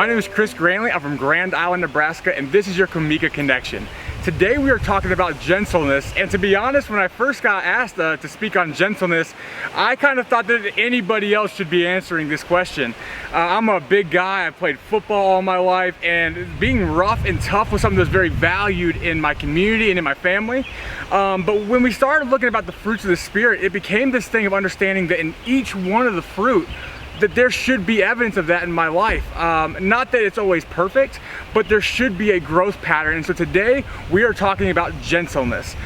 My name is Chris Granley. I'm from Grand Island, Nebraska, and this is your Comeca Connection. Today we are talking about gentleness, and to be honest, when I first got asked to speak on gentleness, I kind of thought that anybody else should be answering this question. I'm a big guy. I played football all my life, and being rough and tough was something that's very valued in my community and in my family. But when we started looking about the fruits of the Spirit, it became this thing of understanding that in each one of the fruit, that there should be evidence of that in my life. Not that it's always perfect, but there should be a growth pattern. And so today we are talking about gentleness.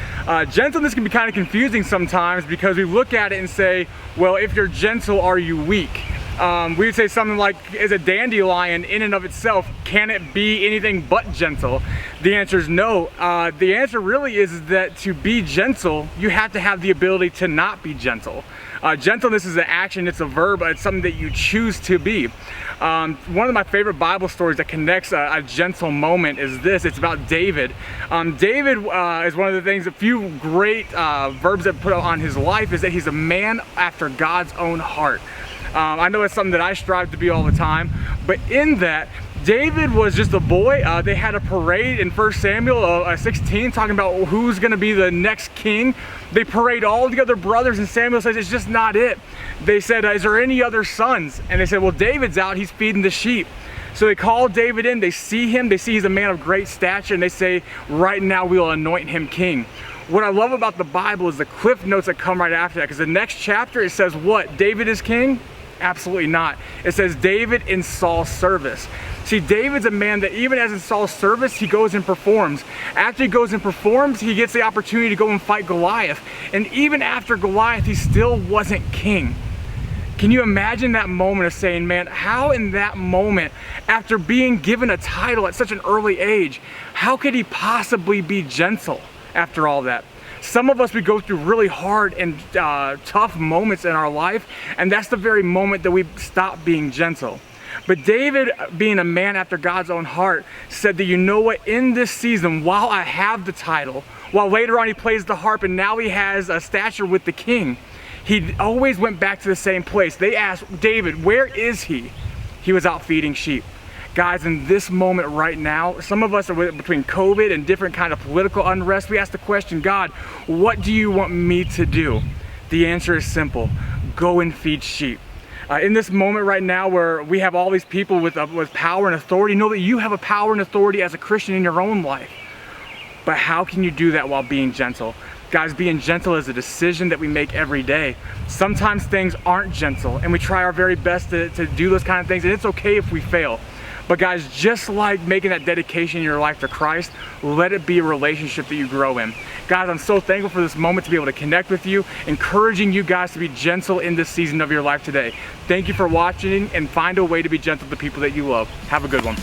Gentleness can be kind of confusing sometimes because we look at it and say, well, if you're gentle, are you weak? We would say something like, is a dandelion in and of itself, can it be anything but gentle? The answer is no. The answer really is that to be gentle, you have to have the ability to not be gentle. Gentleness is an action, it's a verb, it's something that you choose to be. One of my favorite Bible stories that connects a gentle moment is this. It's about David. David is one of the things, a few great verbs that put on his life is that he's a man after God's own heart. I know it's something that I strive to be all the time, but in that, David was just a boy. They had a parade in 1 Samuel 16 talking about who's going to be the next king. They parade all the other brothers, and Samuel says it's just not it. They said, is there any other sons? And they said, well, David's out, he's feeding the sheep. So they call David in, they see him, they see he's a man of great stature, and they say, right now we'll anoint him king. What I love about the Bible is the cliff notes that come right after that, because the next chapter it says what? David is king? Absolutely not. It says David in Saul's service. See, David's a man that even as in Saul's service, he goes and performs. After he goes and performs, he gets the opportunity to go and fight Goliath. And even after Goliath, he still wasn't king. Can you imagine that moment of saying, man, how in that moment, after being given a title at such an early age, how could he possibly be gentle after all that? Some of us, we go through really hard and tough moments in our life, and that's the very moment that we stop being gentle. But David, being a man after God's own heart, said that, you know what, in this season, while I have the title, while later on he plays the harp and now he has a stature with the king, he always went back to the same place. They asked, David, where is he? He was out feeding sheep. Guys, in this moment right now, some of us are between COVID and different kind of political unrest. We ask the question, God, what do you want me to do? The answer is simple. Go and feed sheep. In this moment right now where we have all these people with power and authority, know that you have a power and authority as a Christian in your own life. But how can you do that while being gentle? Guys, being gentle is a decision that we make every day. Sometimes things aren't gentle and we try our very best to do those kind of things, and it's okay if we fail. But guys, just like making that dedication in your life to Christ, let it be a relationship that you grow in. Guys, I'm so thankful for this moment to be able to connect with you, encouraging you guys to be gentle in this season of your life today. Thank you for watching, and find a way to be gentle to the people that you love. Have a good one.